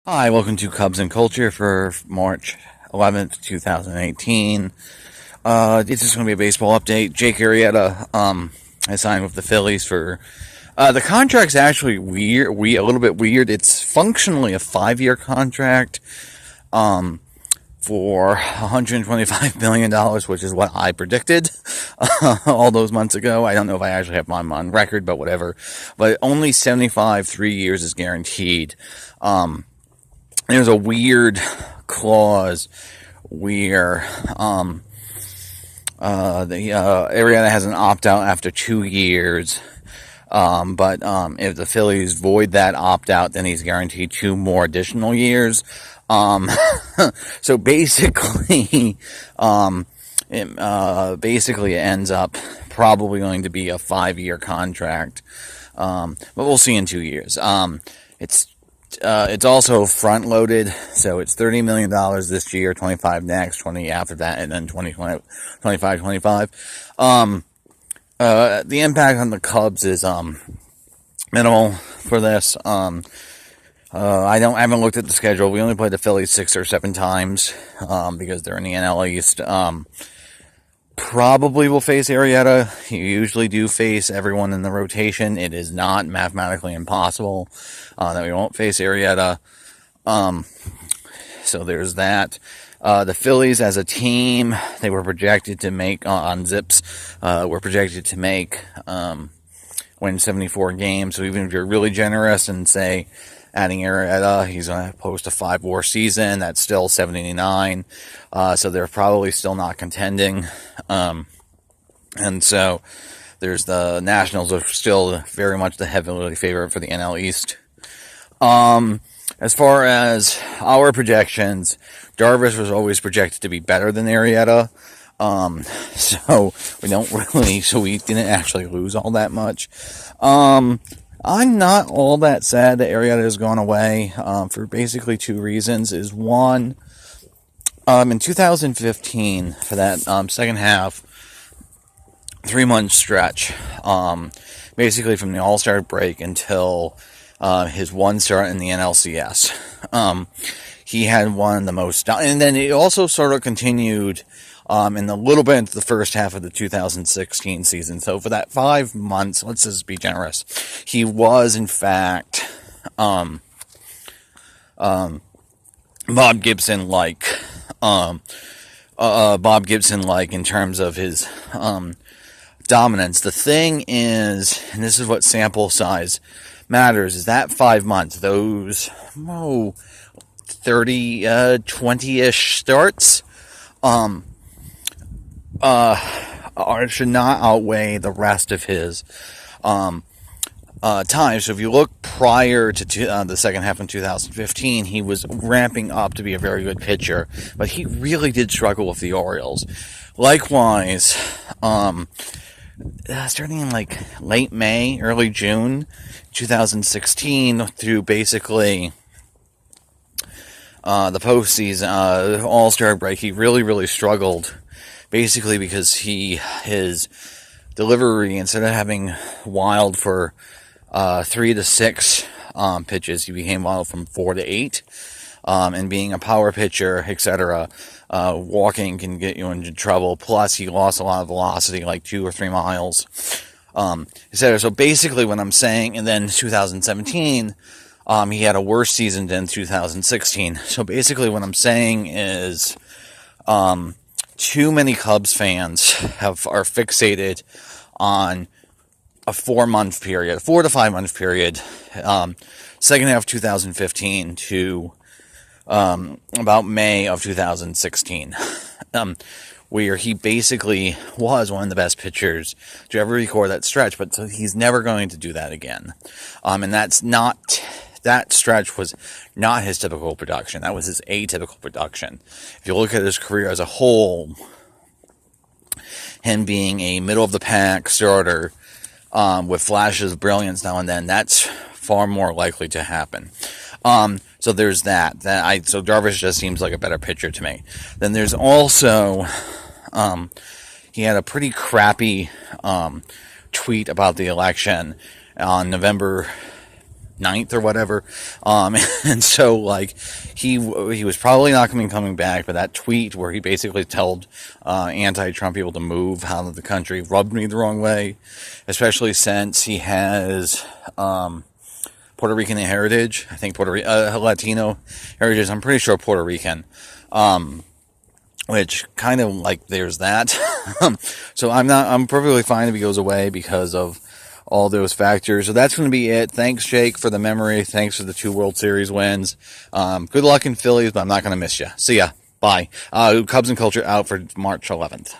Hi, welcome to Cubs and Culture for March 11th, 2018. It's just going to be a baseball update. Jake Arrieta, I signed with the Phillies for, the contract's actually a little bit weird. It's functionally a 5-year contract, for $125 million, which is what I predicted, all those months ago. I don't know if I actually have mine on record, but whatever. But only 3 years is guaranteed. There's a weird clause where Arrieta has an opt-out after 2 years, but if the Phillies void that opt-out, then he's guaranteed 2 more additional years. So basically, it ends up probably going to be a 5-year contract, but we'll see in 2 years. It's also front loaded, so it's $30 million this year, 25 next, 20 after that, and then 25. The impact on the Cubs is minimal for this. I haven't looked at the schedule. We only played the Phillies 6 or 7 times because they're in the NL East. Probably will face Arrieta. You usually do face everyone in the rotation. It is not mathematically impossible that we won't face Arrieta. So there's that. The Phillies as a team, they were projected to make, on Zips, were projected to make, win 74 games. So even if you're really generous and say, adding Arrieta, he's going to post a 5-WAR season. That's still 79. So they're probably still not contending. And so there's the Nationals are still very much the heavily favorite for the NL East. As far as our projections, Darvish was always projected to be better than Arrieta. So we didn't actually lose all that much. I'm not all that sad that Arrieta has gone away, for basically 2 reasons. Is one, in 2015, for that second half, 3-month stretch, basically from the All-Star break until his one start in the NLCS, he had one of the most, and then it also sort of continued in a little bit into the first half of the 2016 season. So for that 5 months, let's just be generous, he was in fact Bob Gibson-like. In terms of his dominance. The thing is, and this is what sample size matters, is that 5 months, those 20-ish starts, should not outweigh the rest of his time. So if you look prior to the second half in 2015, he was ramping up to be a very good pitcher, but he really did struggle with the Orioles. Likewise, starting in like late May, early June 2016 through basically the postseason, All-Star break, he really struggled. Basically because his delivery, instead of having wild for 3 to 6 pitches, he became wild from 4 to 8. And being a power pitcher, etc., walking can get you into trouble. Plus, he lost a lot of velocity, like 2 or 3 miles, etc. So basically, what I'm saying, and then 2017, he had a worse season than 2016. So basically, what I'm saying is, too many Cubs fans are fixated on a 4-month period, a 4 to 5 month period, second half of 2015 to about May of 2016, where he basically was one of the best pitchers to ever record that stretch, but so he's never going to do that again. And that stretch was not his typical production. That was his atypical production. If you look at his career as a whole, him being a middle-of-the-pack starter with flashes of brilliance now and then, that's far more likely to happen. So there's that. So Darvish just seems like a better pitcher to me. Then there's also, he had a pretty crappy tweet about the election on November 9th or whatever. And so, like, he was probably not coming back, but that tweet where he basically told anti-Trump people to move out of the country rubbed me the wrong way, especially since he has Puerto Rican heritage. I think Latino heritage. I'm pretty sure Puerto Rican. Which kind of, like, there's that. So I'm perfectly fine if he goes away because of all those factors. So that's going to be it. Thanks, Jake, for the memory. Thanks for the 2 World Series wins. Good luck in Phillies, but I'm not going to miss you. See ya. Bye. Cubs and Culture out for March 11th.